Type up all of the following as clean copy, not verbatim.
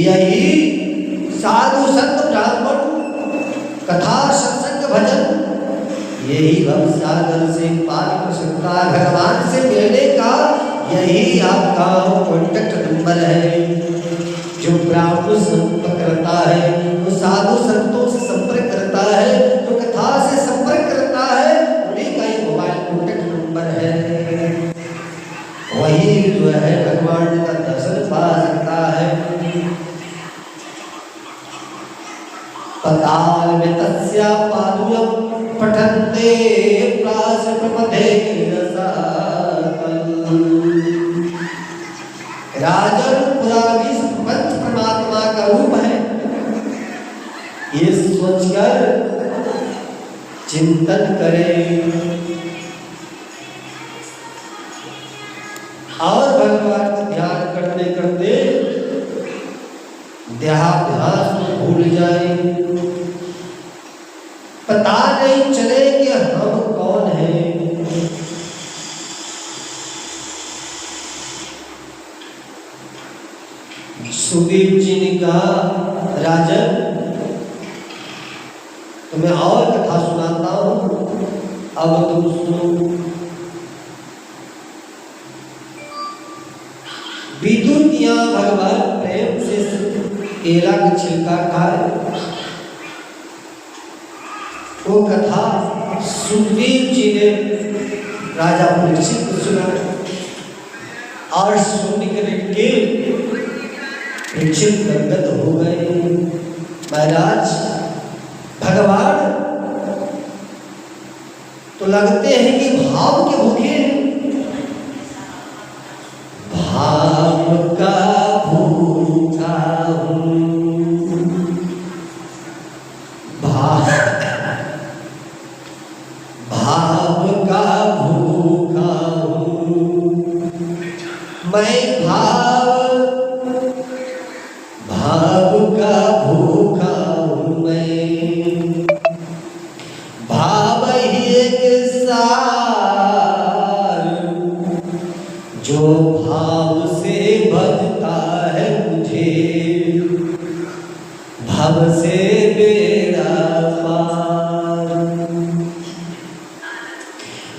यही साधु संत ब्राह्मण कथा सत्संग यही भव सागर से पार कर सकता है। भगवान से मिलने का यही आपका कॉन्टेक्ट नंबर है। जो ब्राह्मण संपर्क करता है, वो साधु संतों से संपर्क करता है, जो कथा से संपर्क करता है, उन्हीं का ये मोबाइल कॉन्टेक्ट नंबर है। वही जो है भगवान का दर्शन पा सकता है। पताल में तस्या पादुयम पठन्ते प्रास प्रपदे राजन पुरानी पंच परमात्मा का रूप है। ये सोचकर चिंतन करें और भगवान का ध्यान करते करते देहाभ्यास को भूल जाए। पता नहीं चले कि हम कौन हैं। सुखदेव जी ने कहा, राजन तुम्हें और कथा सुनाता हूं, अब तुम सुनो। विदुर की यहाँ भगवान प्रेम से केला का छिलका खाए। वो कथा सुखदेव जी ने राजा परीक्षित को सुना और सुनकर के परीक्षित गदगद हो गए। महाराज भगवान तो लगते हैं कि भाव के भूखे हैं। भाव का भूखा हूँ, भाव का भूखा हूँ मैं, भाव का भूखा हूँ मैं। भाव ही एक सार जो भाव से भजता है मुझे, भव से बेड़ा पार।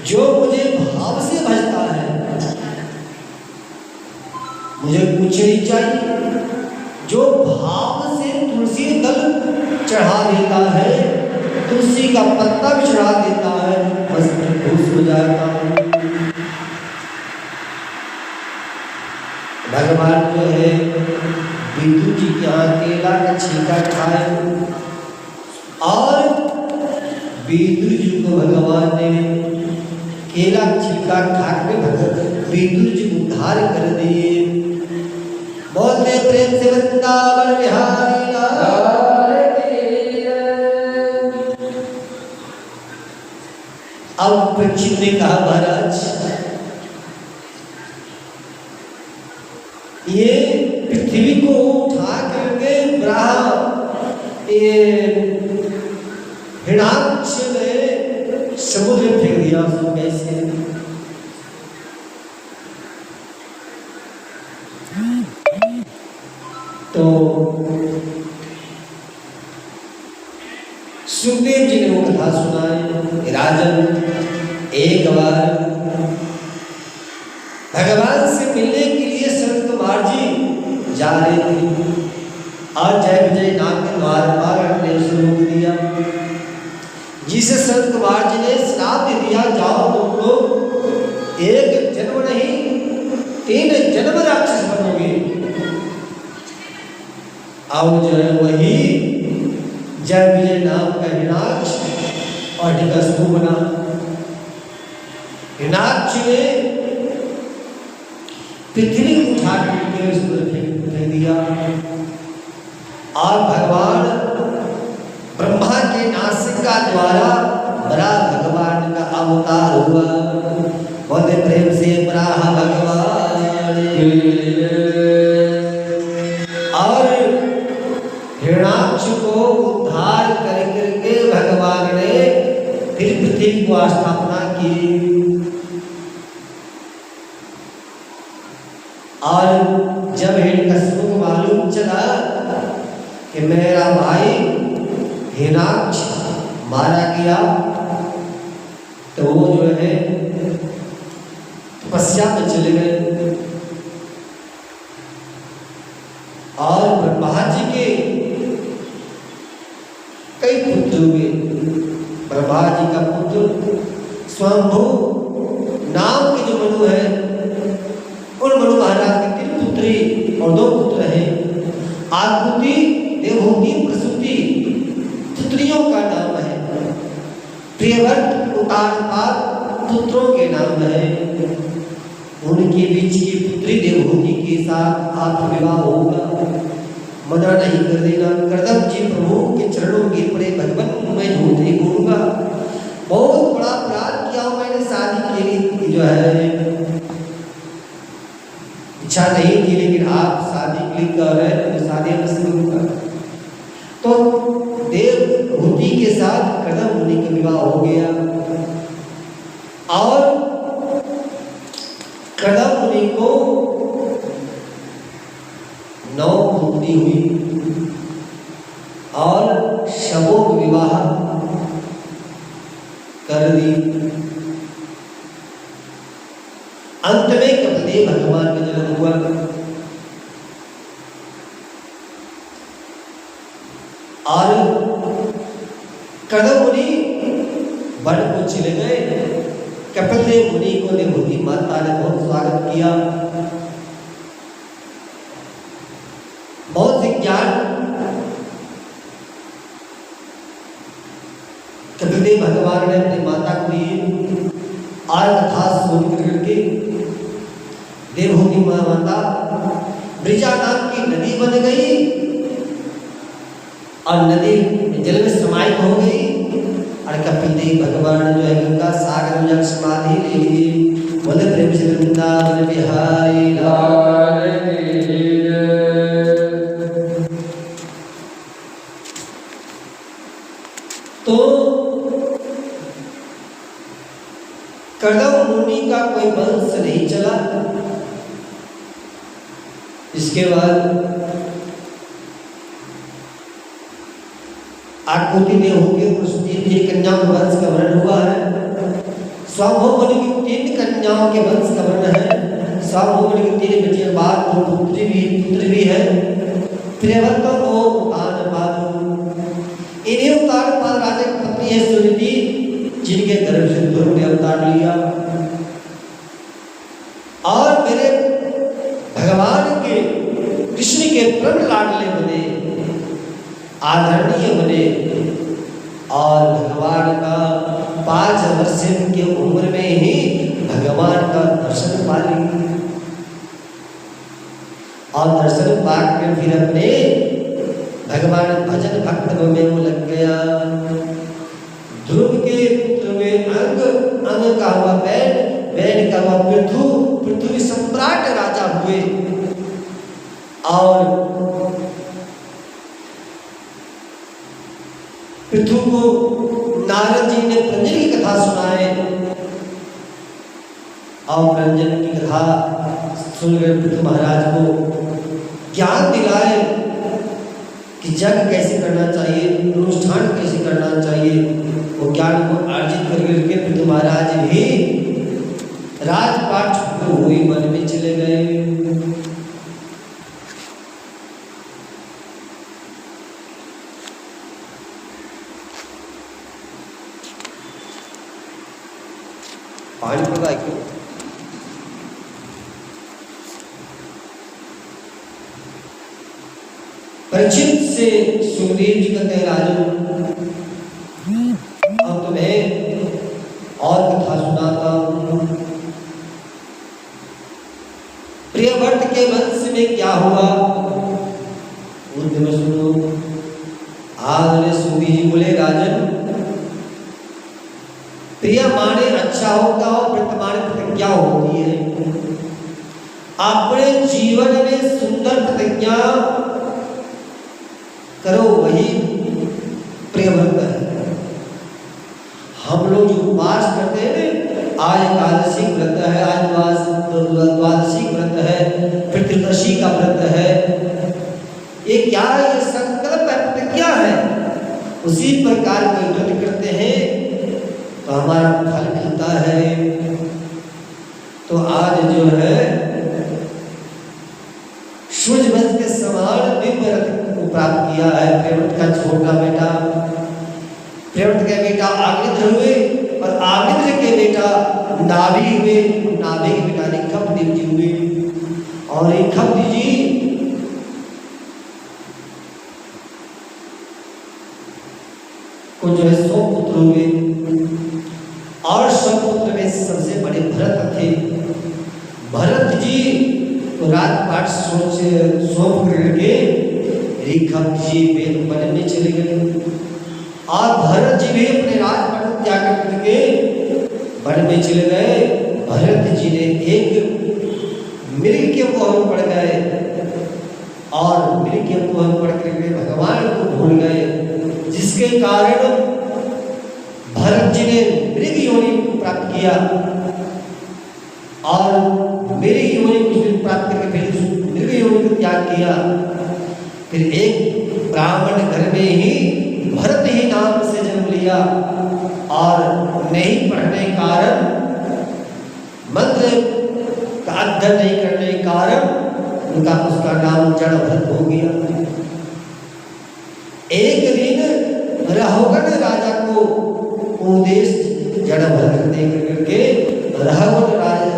जो मुझे भाव से भजता है, मुझे कुछ नहीं चाहिए। जो भाव से तुलसी दल चढ़ा देता है, तुलसी का पत्ता भी चढ़ा देता है, बस खुश हो जाता हूँ। भगवान जो है विदुर जी के यहाँ केला का छिलका खाए और विदुर जी को भगवान ने केला का छिलका खा के विदुर जी को उद्धार कर दिए। बोलते प्रेम से वृंदावन बिहारी लाल की। अब परीक्षित ने कहा, महाराज ये पृथ्वी को उठा करके हिरण्याक्ष ने समुद्र में फेंक दिया। उसको कैसे? तो सुखदेव जी ने वो कथा सुनाई। राजन एक बार भगवान से मिलने के लिए संत कुमार जी जा रहे थे और जय विजय नाम के द्वार पर अपने शुरू दिया, जिसे संत कुमार जी ने श्राप दे दिया, जाओ तुम लोग एक जन्म नहीं 3 जन्म राक्षस बनोगे। और जो है वही जय विजय नाम का हिरण्याक्ष और हिरण्यकश्यप बना। हिरण्याक्ष ने पृथ्वी को उठा के उसको फेंक दिया और भगवान ब्रह्मा के नासिका द्वारा बड़ा भगवान का अवतार हुआ। बहुत प्रेम से बड़ा भगवान। और हिरण्याक्ष को उद्धार करके भगवान ने फिर पृथ्वी को स्थापना की। और जब हिरण्यकश्यप को मालूम चला कि मेरा भाई हिरण्याक्ष मारा गया, तो वो जो है तपस्या में चले गए और ब्रह्मा जी के कई पुत्र हुए। ब्रह्मा जी का पुत्र स्वयंभू नाम के जो मनु है, उन मनु महाराज के 3 पुत्री और 2 पुत्र हैं। आकृति, देवहूति, प्रसूति पुत्रियों का नाम है। प्रियव्रत, उतारपाद पुत्रों के नाम है। उनके बीच की पुत्री देवहूति के साथ आपका विवाह होगा, मना नहीं कर देना। करदम जी प्रभु के चरणों गिर पड़े, भगवान मैं झूठ नहीं बोलूंगा, बहुत बड़ा अपराध किया मैंने, शादी के लिए जो है इच्छा नहीं थी, लेकिन आप शादी के लिए कर रहे हैं तो शादी अवश्य करूंगा। तो देवहूति के साथ करदम मुनि का विवाह हो गया और करदम मुनि को 9 पुत्री हुई और शवों विवाह कर दी। अंत में कपिलदेव भगवान का जन्म हुआ। और करदम मुनि वन को चले गए। कपिलदेव मुनि को देवहूति माता ने बहुत स्वागत किया, बहुत विज्ञान। कपिलदेव भगवान ने अपनी माता को दी और कथा सुन करके देवहूति माता ब्रिजा नाम की नदी बन गई और नदी जल में समाहित हो गई। और कपिलदेव भगवान जो है गंगा सागर में समाधि ले ली। बोले प्रेम से वृंदावन बिहारी लाल की। तो करदम मुनि का कोई वंश नहीं चला। इसके बाद आकृति देवहूति प्रसूति 3 कन्याओं के वंश का वर्णन हुआ है। स्वयंभू मुनि की 3 कन्याओं के वंश का वर्णन है। स्वयंभू मुनि के 3 बच्चे बाद 2 पुत्र भी है। प्रियव्रत को उतारपाद, इन्हीं उतारपाद राजा की पत्नी है सुनीति, जिनके गर्भ से ध्रुव ने अवतार लिया। और मेरे भगवान के कृष्ण के परम लाडले बने, आदरणीय बने और भगवान का 5 वर्ष की उम्र में ही भगवान का दर्शन पा ली। और दर्शन पाकर के फिर अपने भगवान भजन भक्त में वो लग गया। ध्रुव के पुत्र में अंग का हुआ बैन का हुआ पृथु, पृथ्वी सम्राट राजा हुए। और पृथु को नारद जी ने प्रंजन की कथा सुनाए और प्रंजन की कथा सुनकर पृथु महाराज को ज्ञान दिलाए कि जग कैसे करना चाहिए, अनुष्ठान कैसे करना चाहिए। वो ज्ञान को अर्जित करके पृथु महाराज भी राजपाट छोड़कर हुई वन में चले गए। पानी पड़ रहा है क्यों? परीक्षित से सुखदेव जी कहते हैं राजन, अब तुम्हें और कथा सुनाता हूं। प्रियव्रत के वंश में क्या हुआ में सुनो। आज सुखदेव जी बोले राजन, प्रिय माने अच्छा होता हो, वर्तमान प्रतिज्ञा होती है। अपने जीवन में सुंदर प्रतिज्ञा करो, वही प्रियव्रत है। हम लोग जो उपवास करते हैं, आज एकादशी व्रत है, आज द्वादशी व्रत है, फिर त्रिदशी का व्रत है, ये क्या है? ये संकल्प है, प्रतिज्ञा है। उसी प्रकार के व्रत करते हैं तो हमारा फल मिलता प्रेवत के बेटा आग्निद्र हुए और आग्निद्र के बेटा नाभि हुए, नाभि के बेटा ने खपदेव जी हुए और एक खपदेव जी को जो है 100 पुत्र हुए और 100 पुत्र में सबसे बड़े भरत थे। भरत जी तो राजपाट सौंप करके रेखा जी वन में चले गए और भरत जी भी अपने राजपाट त्याग करके वन में चले गए। भरत जी ने एक मृग के मुंह में पड़ गए और मृग के मुंह में पड़ करके भगवान को भूल गए, जिसके कारण भरत जी ने मृग योनि प्राप्त किया और मृग योनि को प्राप्त करके फिर मृग योनि को त्याग किया। फिर एक ब्राह्मण घर में ही भरत ही नाम से जन्म लिया और नहीं पढ़ने के कारण, मंत्र का अध्ययन नहीं करने के कारण उसका नाम जड़ भरत हो गया। एक दिन राहुगण राजा को उपदेश जड़ भरत दे करके राहुगण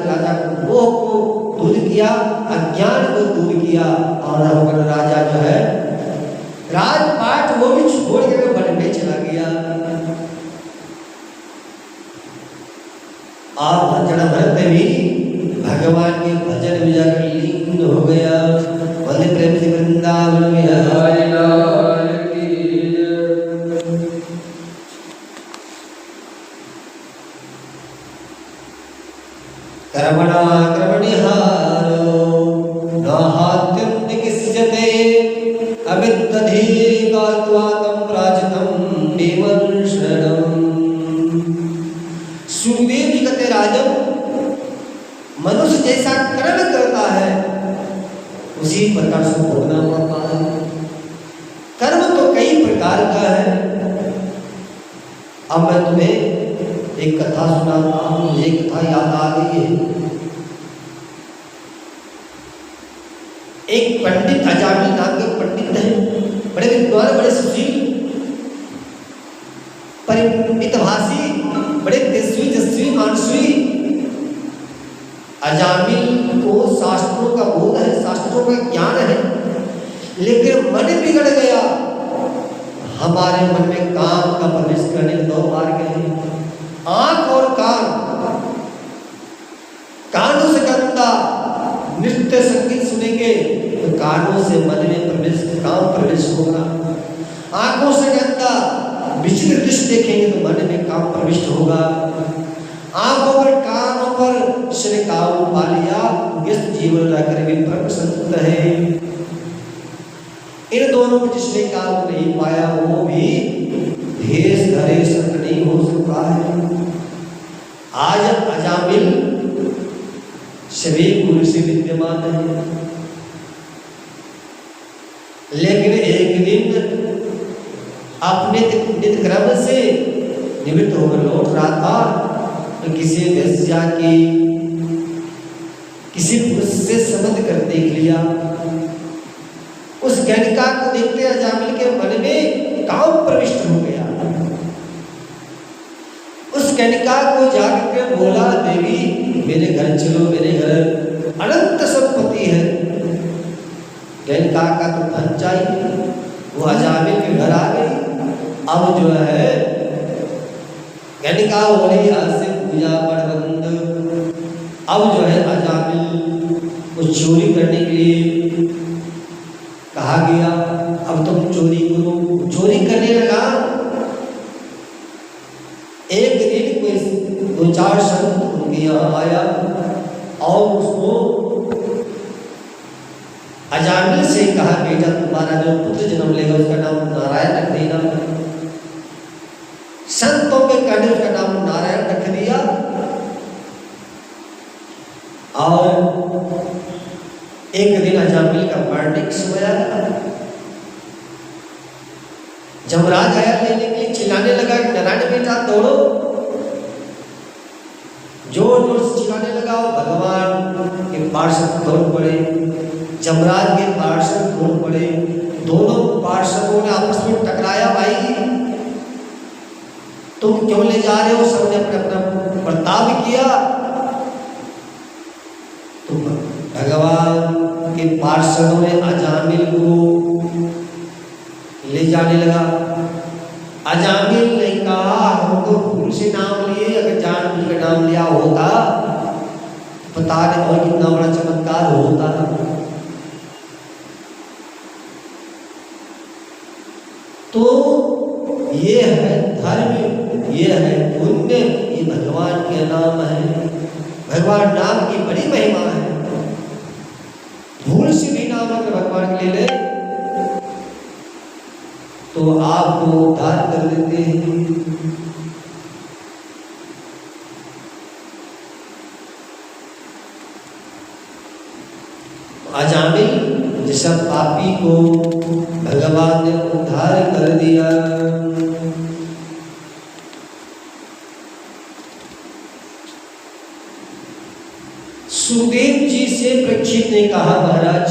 राजा को मोह को दूर किया, अज्ञान को दूर किया और राहुगण राजा जो है राजपाट वो भी छोड़ के वन में चला गया और जड़ भरत भी भगवान के भजन में जाकर लीन हो गया। वंदे प्रेम से वृंदावन में कर्मणा कर्मणिहारो नाहात्यन्ति किस्यते अविद्दधि कात्वाकं प्राचितं विमर्शनम्। सुखदेव जी कहते राजन, मनुष्य जैसा कर्म करता है उसी प्रकार से भोगना पड़ता है। कर्म तो कई प्रकार का है। अब मैं तुम्हें एक कथा सुनाता हूँ, मुझे कथा याद आ गई है। एक पंडित अजामिल नाम के पंडित हैं, बड़े विद्वान, बड़े सुशील, परिमितभाषी, बड़े तेजस्वी जस्वी मानसवी। अजामिल को शास्त्रों का बोध है, शास्त्रों का ज्ञान है, लेकिन मन बिगड़ गया। हमारे मन में काम का प्रवेश करने के 2 मार्ग हैं, आंख और कान। कानों से गंदा नृत्य संगीत सुनेंगे तो कानों से मन में प्रवेश, काम प्रवेश होगा। आंखों से गंदा विचित्र दृश्य देखेंगे तो मन में काम प्रविष्ट होगा। आंखों पर कानों पर श्री काबू पा लिया, व्यस्त जीवन लाकर भी परम संत है। इन दोनों में जिसने काबू नहीं पाया वो भी भेष धरे संत नहीं हो सकता है। आज अजामिल सभी गुरु से विद्यमान है, लेकिन एक दिन अपने नित्य क्रम से निवृत्त होकर लौट रहा था तो किसी वेश्या की किसी पुरुष से संबंध कर देख लिया। उस गणिका को देखते अजामिल के मन में काम प्रविष्ट हो गया। उस गणिका को जाकर के बोला, देवी मेरे घर चलो, मेरे घर अनंत संपत्ति है, गणिका का तो धन चाहिए। वो अजामिल के घर आ गई। अब जो है गणिका बोली, आज से पूजा पाठ बंद। अब जो है अजामिल को चोरी करने के लिए कहा गया। अब तुम चोरी करो। चोरी करने लगा। एक दिन कोई 2-4 संत उनके यहाँ आया और उसको अजामिल से कहा, बेटा तुम्हारा जो पुत्र जन्म लेगा उसका नाम नारायण रख देना। संतों के कहने उसका नाम नारायण रख दिया। और एक दिन अजामिल का मरने का समय आया। जमराज आया लेने के लिए, चिल्लाने लगा, नारायण बेटा दौड़ो। जोर जोर से चिल्लाने लगा। भगवान के पार्षद दौड़ पड़े, जमराज के पार्षद दौड़ पड़े। दोनों पार्षदों ने आपस में टकराया। भाई तुम क्यों ले जा रहे हो? सबने अपना अपना बर्ताव किया। तो भगवान के पार्षदों ने अजामिल को ले जाने लगा। अजामिल ने कहा हम तो भूल से नाम लिए, अगर जानबूझ के नाम लिया होता पता नहीं और कितना बड़ा चमत्कार होता। तो ये है धर्म, ये है पुण्य, ये भगवान के नाम है। भगवान नाम की बड़ी महिमा है। भूल से भी नाम अगर भगवान के ले तो आपको उद्धार कर देते हैं। अजामिल जैसा पापी को भगवान ने उद्धार कर दिया। सुखदेव जी से परीक्षित ने कहा महाराज